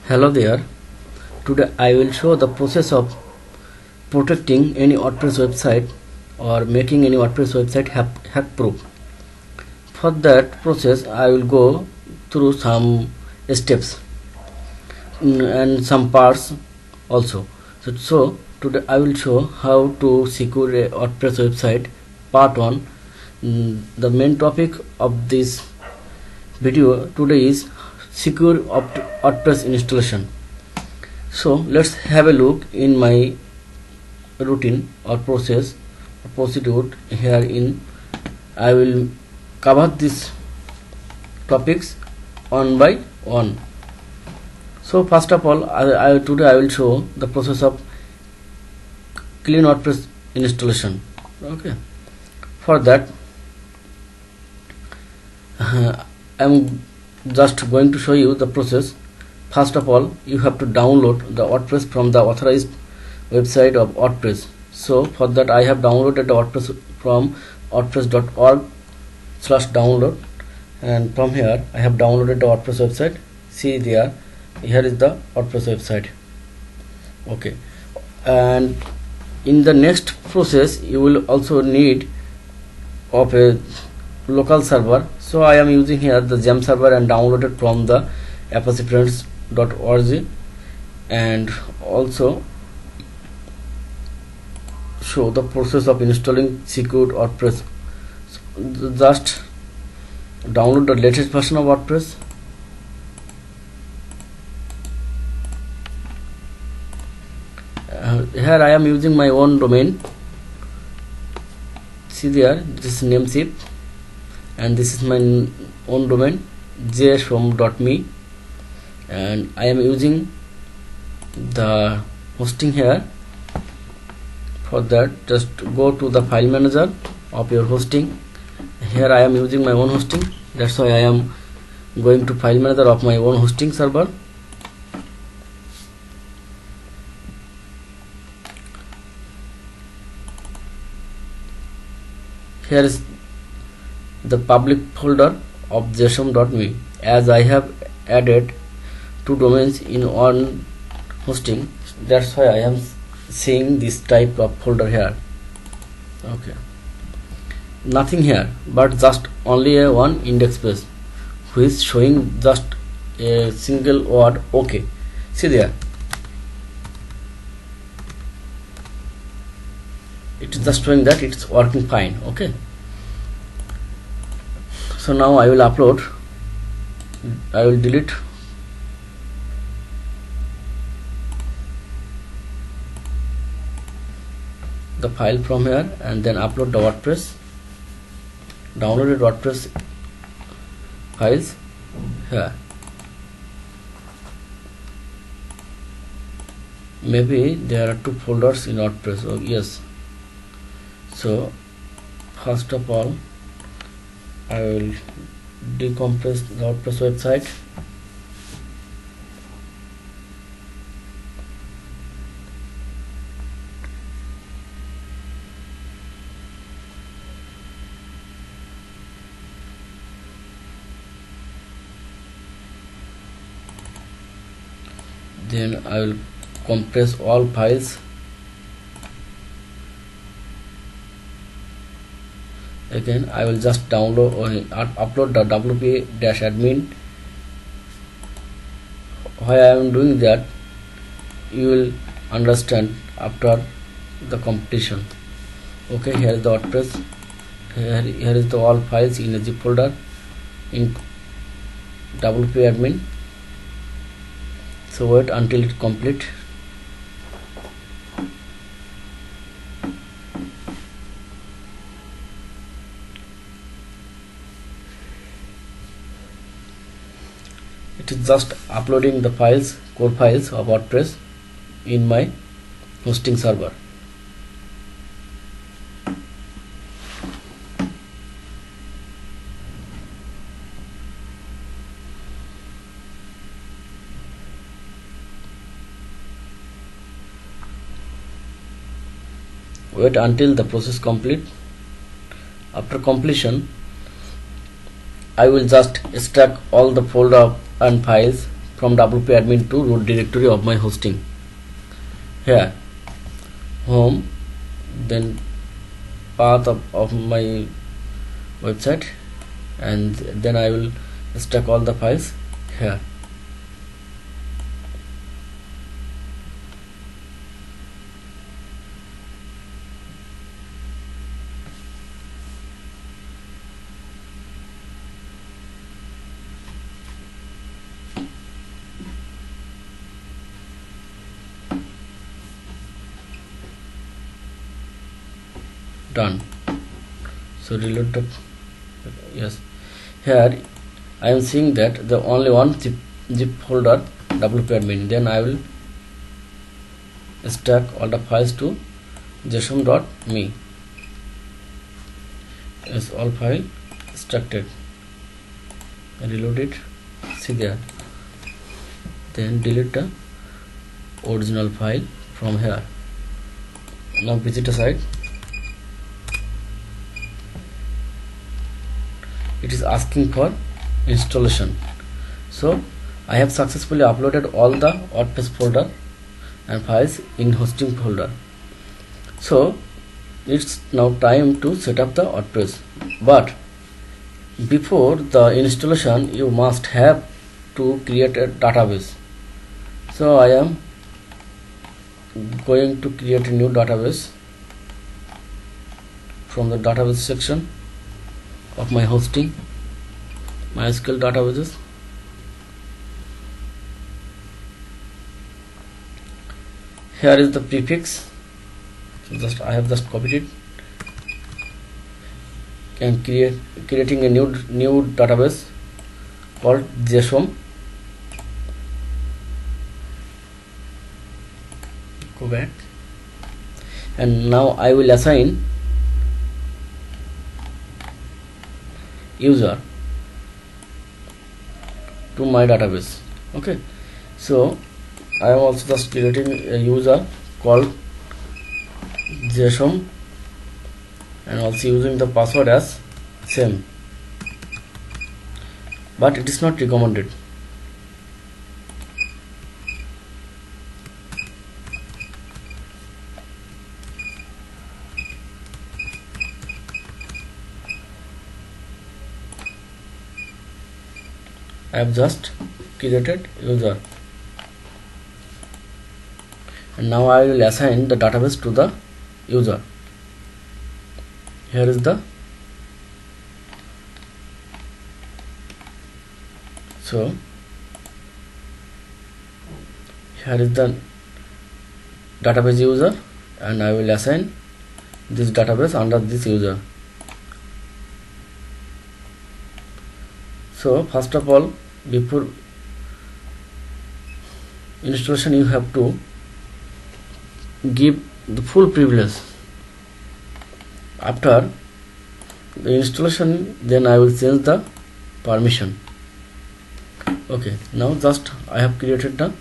Hello there. Today I will show the process of protecting any WordPress website or making any WordPress website hack proof. For that process I will go through some steps and some parts also. So today I will show how to secure a WordPress website, part 1. The main topic of this video today is secure WordPress installation. So let's have a look in my routine or process or procedure. Here in I will cover these topics one by one. So first of all, today I will show the process of clean WordPress installation. Okay, for that I am just going to show you the process. First of all, you have to download the WordPress from the authorized website of WordPress. So for that I have downloaded the WordPress from wordpress.org/download, and from here I have downloaded the WordPress website. See there, here is the WordPress website. Okay, and in the next process you will also need of a local server. So I am using here the gem server and downloaded from the apache-friends.org, and also show the process of installing secure WordPress. So just download the latest version of WordPress. Here I am using my own domain. See there, this is namesheet, and this is my own domain jshome.me, and I am using the hosting here. For that, just go to the file manager of your hosting. Here I am using my own hosting, that's why I am going to file manager of my own hosting server. Here is the public folder of jshome.me. As I have added 2 domains in one hosting, that's why I am seeing this type of folder here. Okay, nothing here but just only a one index page which is showing just a single word OK. See there, it is just showing that it's working fine. Okay, so now I will delete the file from here and then upload the WordPress, downloaded WordPress files here. Maybe there are 2 folders in WordPress. Oh yes, so first of all I will decompress the WordPress website. Then I will compress all files. Again I will just download or upload the wp-admin. Why I am doing that you will understand after the completion. Okay, here is the WordPress. Here is the all files in a zip folder in wp-admin. So wait until it complete. It is just uploading the files, core files of WordPress in my hosting server. Wait until the process complete. After completion I will just extract all the folder and files from WP admin to root directory of my hosting. Here home, then path of my website, and then I will stack all the files here. Done. So reload the, yes, here I am seeing that the only one zip folder WP admin. Then I will stack all the files to json.me. Yes, all file extracted. Reload it, see there. Then delete the original file from here. Now visit the site. It is asking for installation. So I have successfully uploaded all the WordPress folder and files in hosting folder. So it's now time to set up the WordPress. But before the installation, you must have to create a database. So I am going to create a new database from the database section of my hosting, MySQL databases. Here is the prefix. So I have just copied it and creating a new database called JSON. Go back, and now I will assign user to my database. Okay, so I am also just creating a user called JSON and also using the password as same, but it is not recommended. I have just created user, and now I will assign the database to the user. Here is the, so here is the database user, and I will assign this database under this user. So first of all, before installation, you have to give the full privilege. After the installation, then I will change the permission. Okay, now just I have created the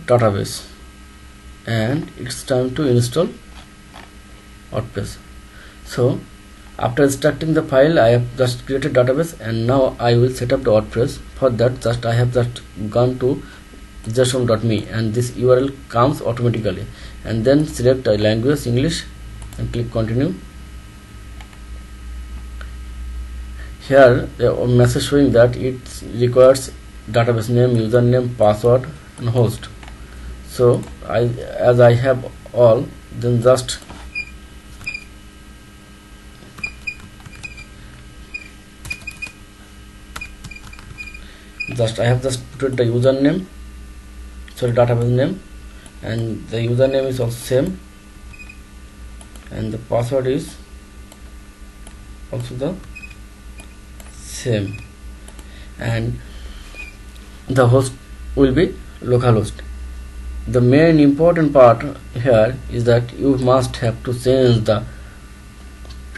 database and it's time to install WordPress. So after extracting the file, I have just created database, and now I will set up the WordPress. For that, I have just gone to json.me, and this URL comes automatically, and then select a language English and click continue. Here the message showing that it requires database name, username, password and host. So as I have all, then just I have just put the username, sorry, database name, and the username is also same, and the password is also the same, and the host will be localhost. The main important part here is that you must have to change the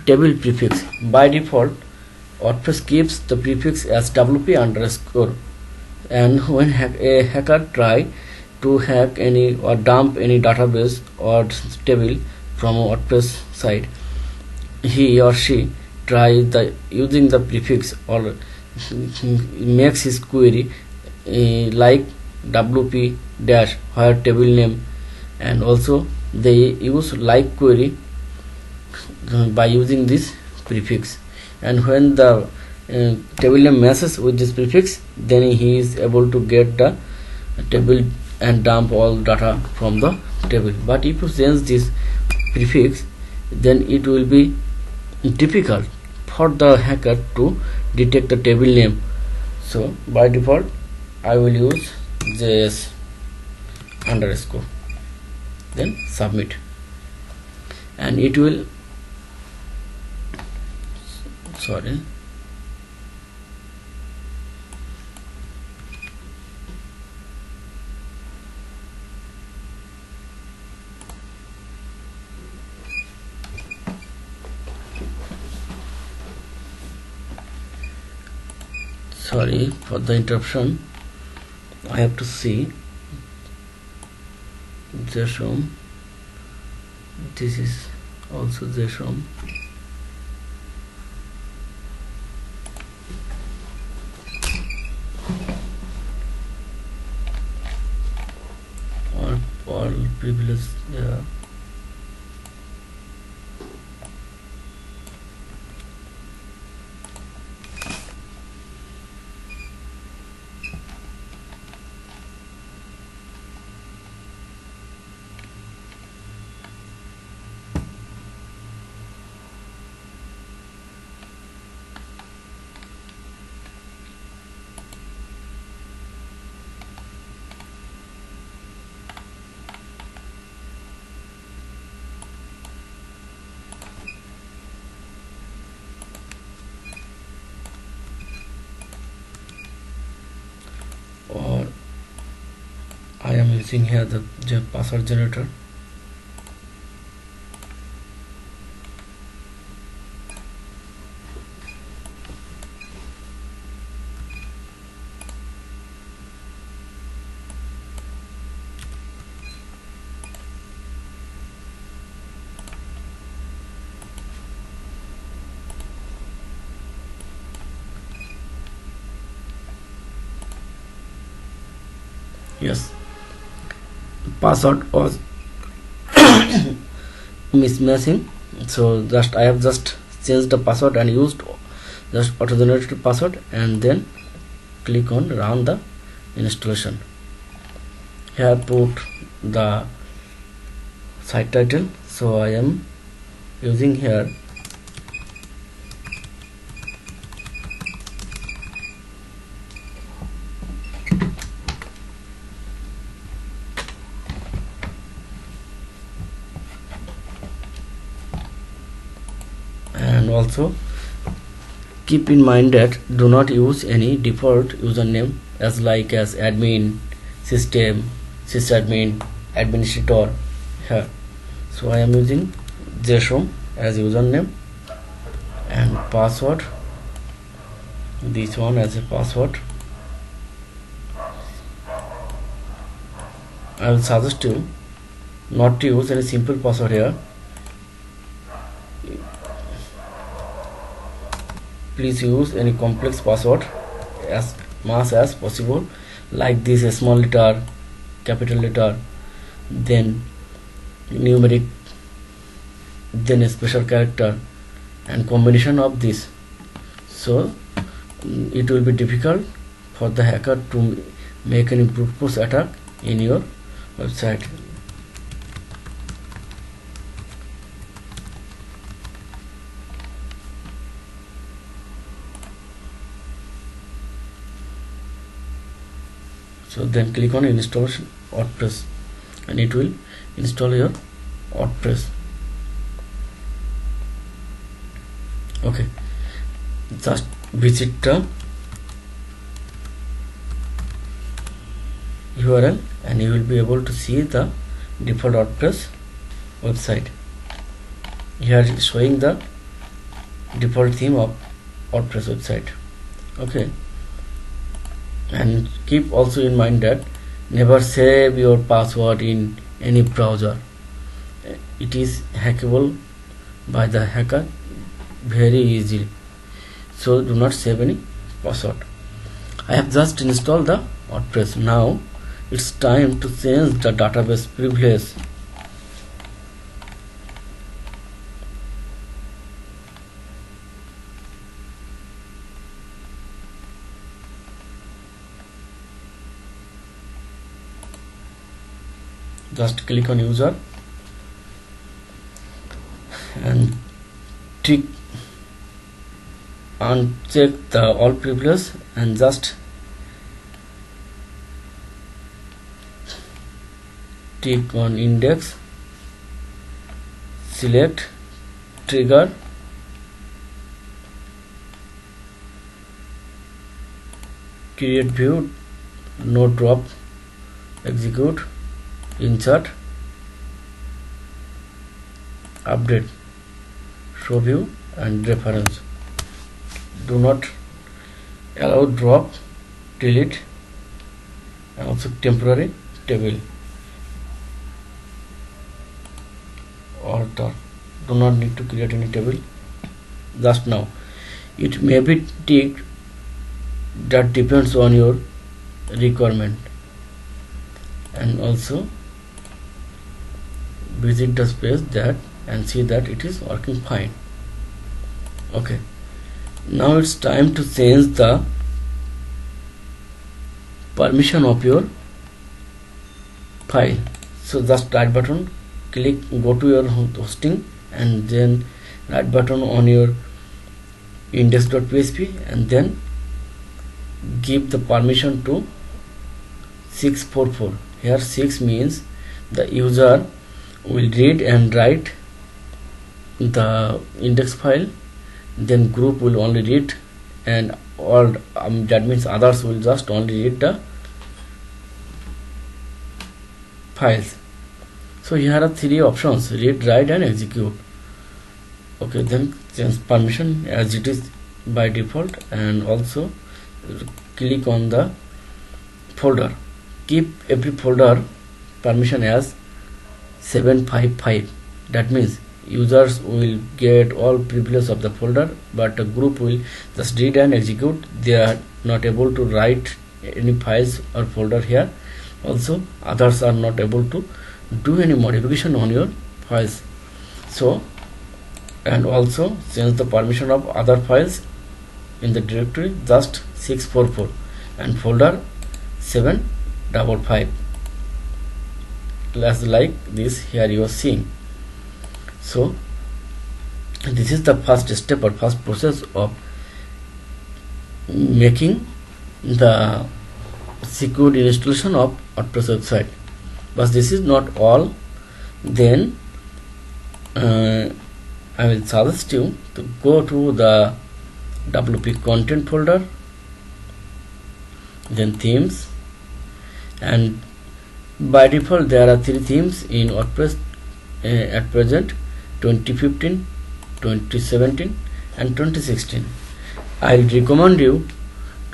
table prefix. By default, WordPress keeps the prefix as WP_, and when a hacker try to hack any or dump any database or table from a WordPress site, he or she tries using the prefix or makes his query like wp dash where table name, and also they use like query by using this prefix, and when the table name matches with this prefix, then he is able to get the table and dump all data from the table. But if you change this prefix, then it will be difficult for the hacker to detect the table name. So by default I will use js underscore, then submit, and it will sorry for the interruption. I have to see JSON. This is also JSON. All privilege, yeah. Or I am using here the password generator. Yes, password was mismatching, so just I have just changed the password and used just auto generated password, and then click on run the installation. Here put the site title, so I am using here and also keep in mind that do not use any default username as admin, system, sysadmin, administrator here. So I am using JSON as username and password, this one as a password. I will suggest you not to use any simple password here. Please use any complex password as much as possible, like this: a small letter, capital letter, then numeric, then a special character, and combination of this. So it will be difficult for the hacker to make any brute force attack in your website. So then click on install WordPress, and it will install your WordPress. Okay, just visit the URL and you will be able to see the default WordPress website. Here is showing the default theme of WordPress website. Okay, and keep also in mind that never save your password in any browser. It is hackable by the hacker very easily, so do not save any password. I have just installed the WordPress. Now it's time to change the database privilege. Just click on user and uncheck the all privileges and just tick on index, select trigger, create view, no drop, execute, insert, update, show view and reference. Do not allow drop, delete, and also temporary table or do not need to create any table just now. It may be ticked, that depends on your requirement. And also visit the space that and see that it is working fine. Okay, now it's time to change the permission of your file. So just right button click, go to your hosting and then right button on your index.php and then give the permission to 644. Here 6 means the user will read and write the index file, then group will only read, and all that means others will just only read the files. So here are three options: read, write and execute. Okay, then change permission as it is by default, and also click on the folder. Keep every folder permission as 755. That means users will get all privileges of the folder, but the group will just read and execute. They are not able to write any files or folder here. Also others are not able to do any modification on your files. So, and also change the permission of other files in the directory, just 644 and folder 755, like this here you are seeing. So this is the first step or first process of making the secure installation of WordPress website. But this is not all. Then I will suggest you to go to the WP content folder, then themes, and by default there are 3 themes in WordPress at present: 2015, 2017 and 2016. I recommend you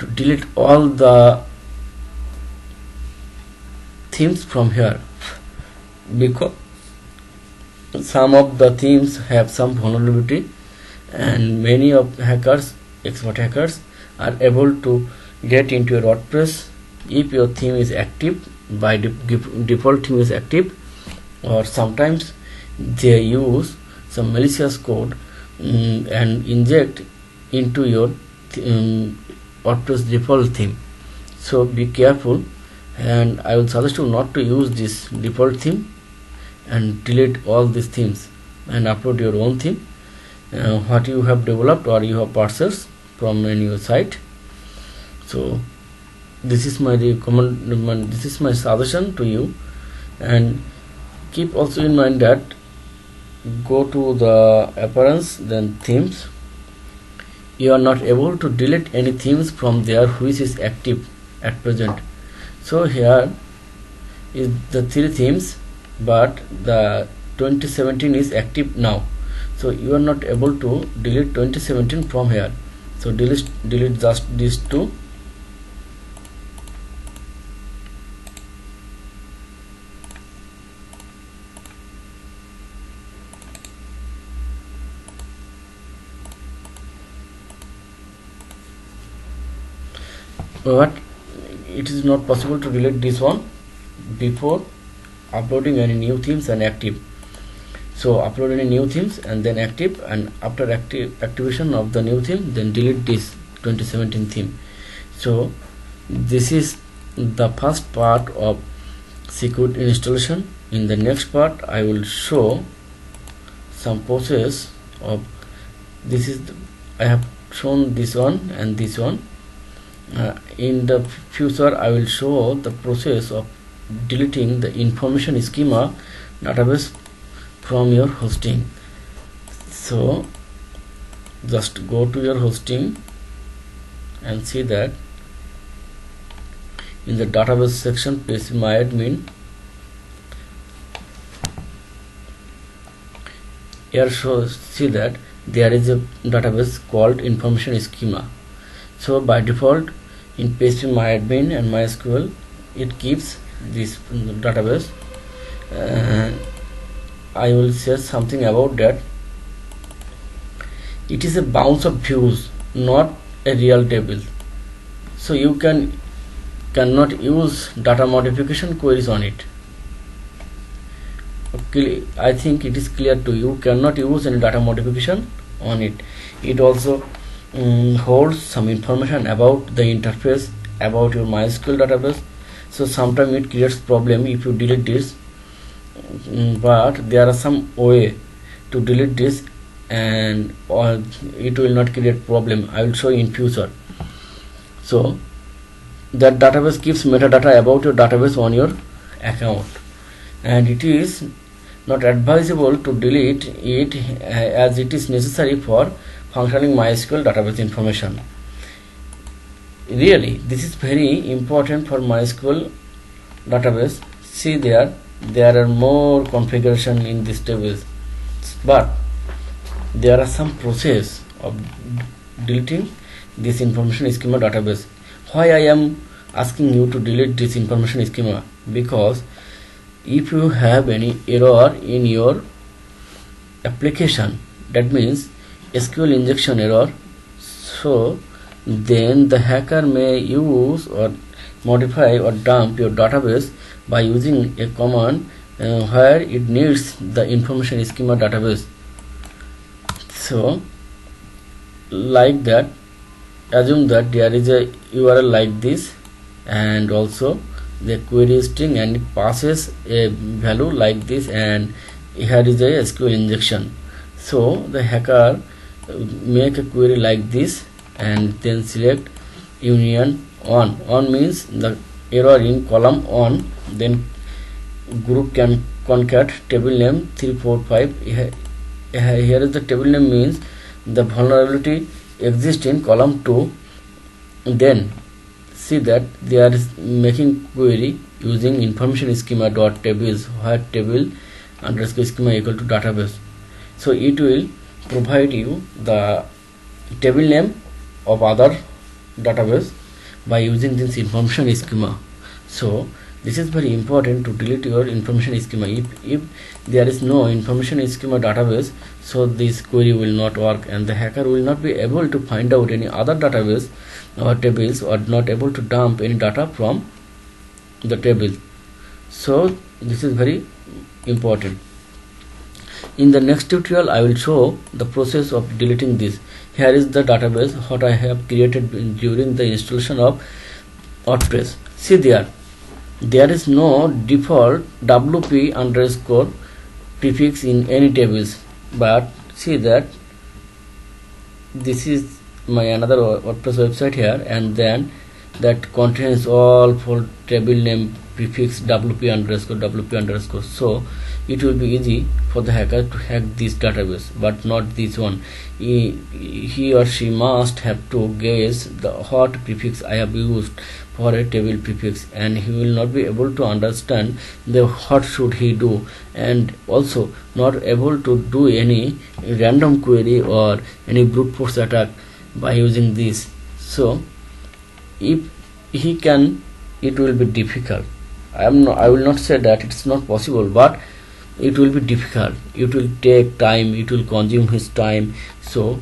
to delete all the themes from here, because some of the themes have some vulnerability, and many of hackers, expert hackers, are able to get into your WordPress if your theme is active, by default theme is active, or sometimes they use some malicious code and inject into your WordPress default theme. So be careful, and I will suggest you not to use this default theme and delete all these themes and upload your own theme, what you have developed or you have purchased from any site. So this is my this is my suggestion to you, and keep also in mind that go to the appearance, then themes. You are not able to delete any themes from there which is active at present. So here is the 3 themes, but the 2017 is active now, so you are not able to delete 2017 from here. So delete just these 2. But it is not possible to delete this one before uploading any new themes and active. So upload any new themes and then active, and after activation of the new theme, then delete this 2017 theme. So this is the first part of secure installation. In the next part I will show some process of this is I have shown this one and this one. In the future I will show the process of deleting the information schema database from your hosting. So just go to your hosting and see that in the database section, place my admin. Here see that there is a database called information schema. So by default in PHP MyAdmin and MySQL it keeps this database. I will say something about that. It is a bounce of views, not a real table. So you cannot use data modification queries on it. Okay, I think it is clear to you. Cannot use any data modification on it. It also holds some information about the interface, about your MySQL database. So sometimes it creates problem if you delete this, but there are some way to delete this and or it will not create problem. I will show you in future. So that database keeps metadata about your database on your account, and it is not advisable to delete it as it is necessary for functioning MySQL database information. Really, this is very important for MySQL database. See there are more configuration in this tables, but there are some process of deleting this information schema database. Why I am asking you to delete this information schema? Because if you have any error in your application, that means SQL injection error, so then the hacker may use or modify or dump your database by using a command where it needs the information schema database. So like that, assume that there is a URL like this and also the query string, and it passes a value like this, and here is a SQL injection. So the hacker make a query like this and then select union on. On means the error in column on, then group can concat table name 345. Here is the table name, means the vulnerability exists in column 2. Then see that they are making query using information schema dot tables, where table underscore schema equal to database. So it will provide you the table name of other database by using this information schema. So this is very important to delete your information schema. If there is no information schema database, so this query will not work, and the hacker will not be able to find out any other database or tables, or not able to dump any data from the table. So this is very important. In the next tutorial I will show the process of deleting this. Here is the database what I have created during the installation of WordPress. See there is no default WP underscore prefix in any tables, but see that this is my another WordPress website here, and then that contains all for table name prefix WP underscore. So it will be easy for the hacker to hack this database, but not this one. He or she must have to guess the what prefix I have used for a table prefix, and he will not be able to understand the what should he do, and also not able to do any random query or any brute force attack by using this. So if he can, it will be difficult. I will not say that it's not possible, but it will be difficult. It will take time, it will consume his time. So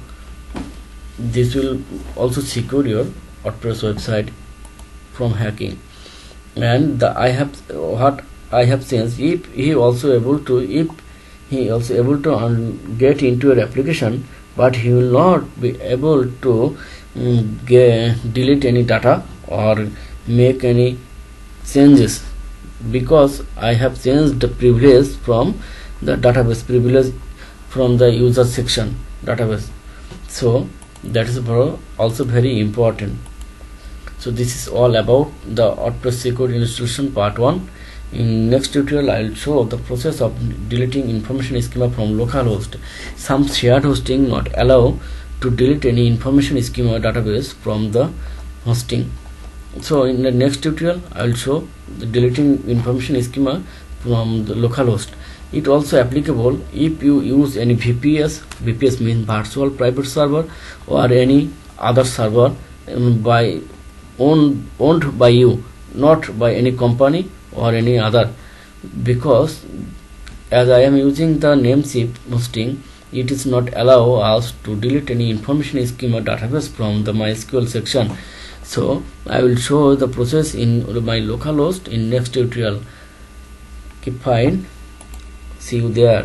this will also secure your WordPress website from hacking. And I have changed, if he also able to get into your application, but he will not be able to delete any data or make any changes, because I have changed the privilege from the database privilege from the user section database. So that is also very important. So this is all about the WordPress secure installation part 1. In next tutorial I will show the process of deleting information schema from localhost. Some shared hosting not allow to delete any information schema database from the hosting. So in the next tutorial I will show the deleting information schema from the localhost. It also applicable if you use any VPS means virtual private server, or any other server by owned by you, not by any company or any other. Because as I am using the Namecheap hosting, it is not allow us to delete any information schema database from the MySQL section. So I will show the process in my localhost in next tutorial. Keep fine. See you there.